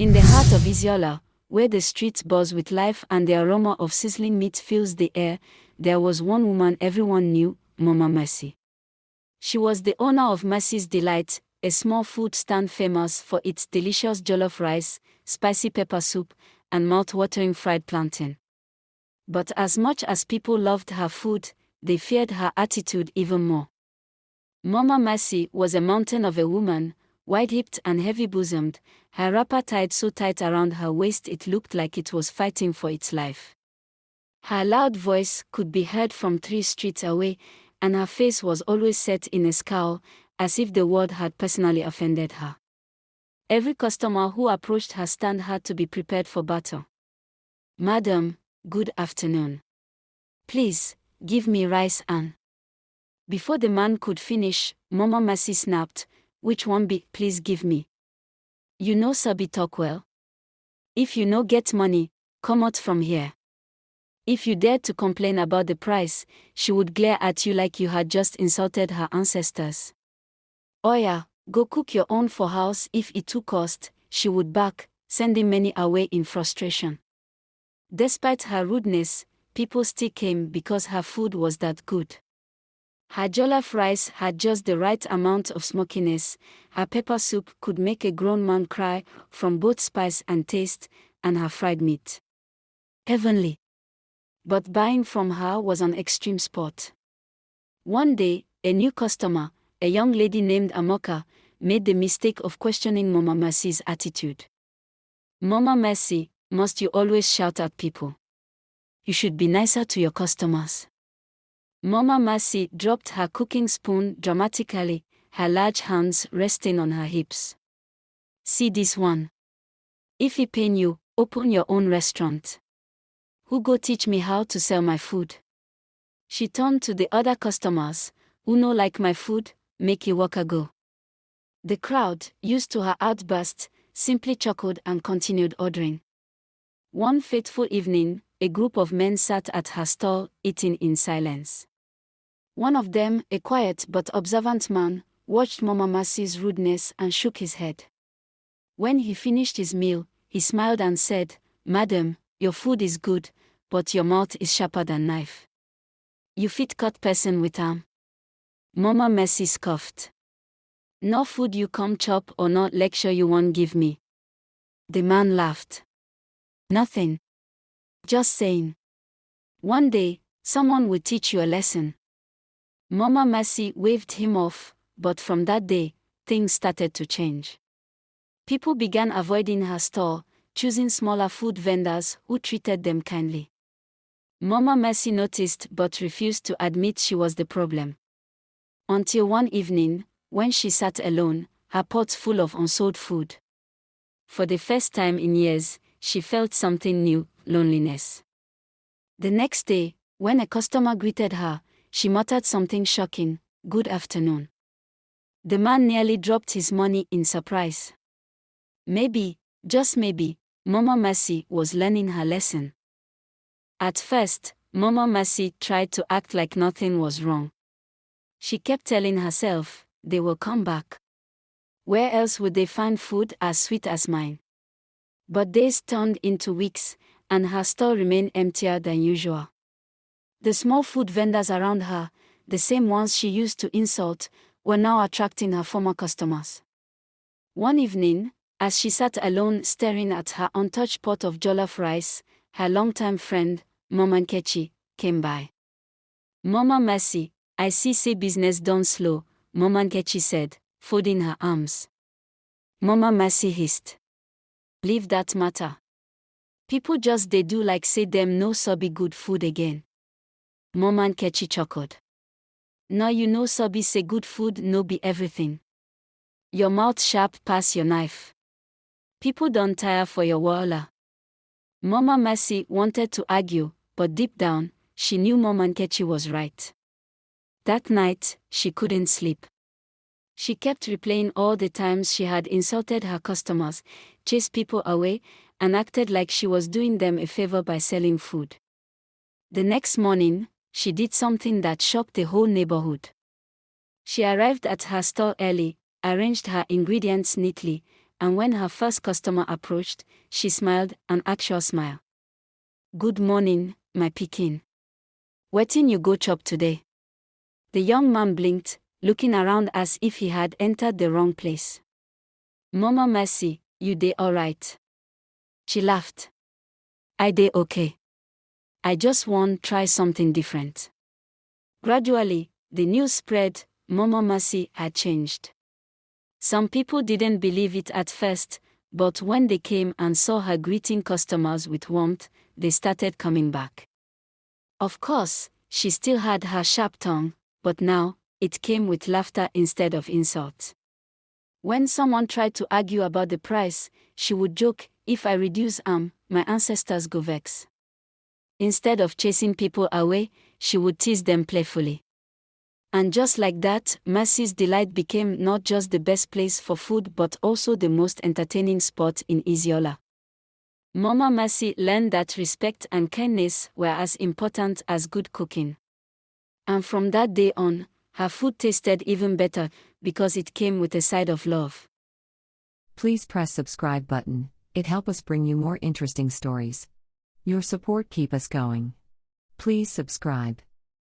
In the heart of Eziala, where the streets buzz with life and the aroma of sizzling meat fills the air, there was one woman everyone knew, Mama Mercy. She was the owner of Mercy's Delight, a small food stand famous for its delicious jollof rice, spicy pepper soup, and mouth-watering fried plantain. But as much as people loved her food, they feared her attitude even more. Mama Mercy was a mountain of a woman, wide-hipped and heavy-bosomed, her wrapper tied so tight around her waist it looked like it was fighting for its life. Her loud voice could be heard from 3 streets away, and her face was always set in a scowl, as if the world had personally offended her. Every customer who approached her stand had to be prepared for battle. "Madam, good afternoon. Please, give me rice and..." Before the man could finish, Mama Mercy snapped, "Which one be, please give me? You know Sabi talk well? If you no get money, come out from here." If you dared to complain about the price, she would glare at you like you had just insulted her ancestors. "Oya, go cook your own for house if it too cost," she would bark, sending many away in frustration. Despite her rudeness, people still came because her food was that good. Her jollof rice had just the right amount of smokiness, her pepper soup could make a grown man cry from both spice and taste, and her fried meat. Heavenly. But buying from her was an extreme sport. One day, a new customer, a young lady named Amoka, made the mistake of questioning Mama Mercy's attitude. "Mama Mercy, must you always shout at people? You should be nicer to your customers." Mama Mercy dropped her cooking spoon dramatically, her large hands resting on her hips. "See this one? If it pain you, open your own restaurant. Who go teach me how to sell my food?" She turned to the other customers, "Who no like my food, make you walk go." The crowd, used to her outburst, simply chuckled and continued ordering. One fateful evening, a group of men sat at her stall, eating in silence. One of them, a quiet but observant man, watched Mama Mercy's rudeness and shook his head. When he finished his meal, he smiled and said, "Madam, your food is good, but your mouth is sharper than knife. You fit cut person with arm." Mama Mercy scoffed. "No food you come chop or not lecture you won't give me." The man laughed. "Nothing. Just saying. One day, someone will teach you a lesson." Mama Mercy waved him off, but from that day, things started to change. People began avoiding her store, choosing smaller food vendors who treated them kindly. Mama Mercy noticed but refused to admit she was the problem. Until one evening, when she sat alone, her pot full of unsold food. For the first time in years, she felt something new, loneliness. The next day, when a customer greeted her, she muttered something shocking, "Good afternoon." The man nearly dropped his money in surprise. Maybe, just maybe, Mama Mercy was learning her lesson. At first, Mama Mercy tried to act like nothing was wrong. She kept telling herself, "They will come back. Where else would they find food as sweet as mine?" But days turned into weeks, and her store remained emptier than usual. The small food vendors around her, the same ones she used to insult, were now attracting her former customers. One evening, as she sat alone staring at her untouched pot of jollof rice, her longtime friend, Mama Nkechi, came by. "Mama Mercy, I see say business done slow," Mama Nkechi said, folding her arms. Mama Mercy hissed. "Leave that matter. People just they do like say them no sabi good food again." Mama Nkechi chuckled. "Now you know sabi say good food no be everything. Your mouth sharp pass your knife. People don't tire for your wahala." Mama Mercy wanted to argue, but deep down, she knew Mama Nkechi was right. That night, she couldn't sleep. She kept replaying all the times she had insulted her customers, chased people away, and acted like she was doing them a favor by selling food. The next morning, she did something that shocked the whole neighborhood. She arrived at her store early, arranged her ingredients neatly, and when her first customer approached, she smiled, an actual smile. "Good morning, my pikin. Wetin you go chop today?" The young man blinked, looking around as if he had entered the wrong place. "Mama Mercy, you dey alright?" She laughed. "I dey okay. I just want try something different." Gradually, the news spread. Mama Mercy had changed. Some people didn't believe it at first, but when they came and saw her greeting customers with warmth, they started coming back. Of course, she still had her sharp tongue, but now, it came with laughter instead of insult. When someone tried to argue about the price, she would joke, "If I reduce my ancestors go vex." Instead of chasing people away, she would tease them playfully. And just like that, Mercy's Delight became not just the best place for food but also the most entertaining spot in Eziala. Mama Mercy learned that respect and kindness were as important as good cooking. And from that day on, her food tasted even better because it came with a side of love. Please press subscribe button. It help us bring you more interesting stories. Your support keep us going. Please subscribe.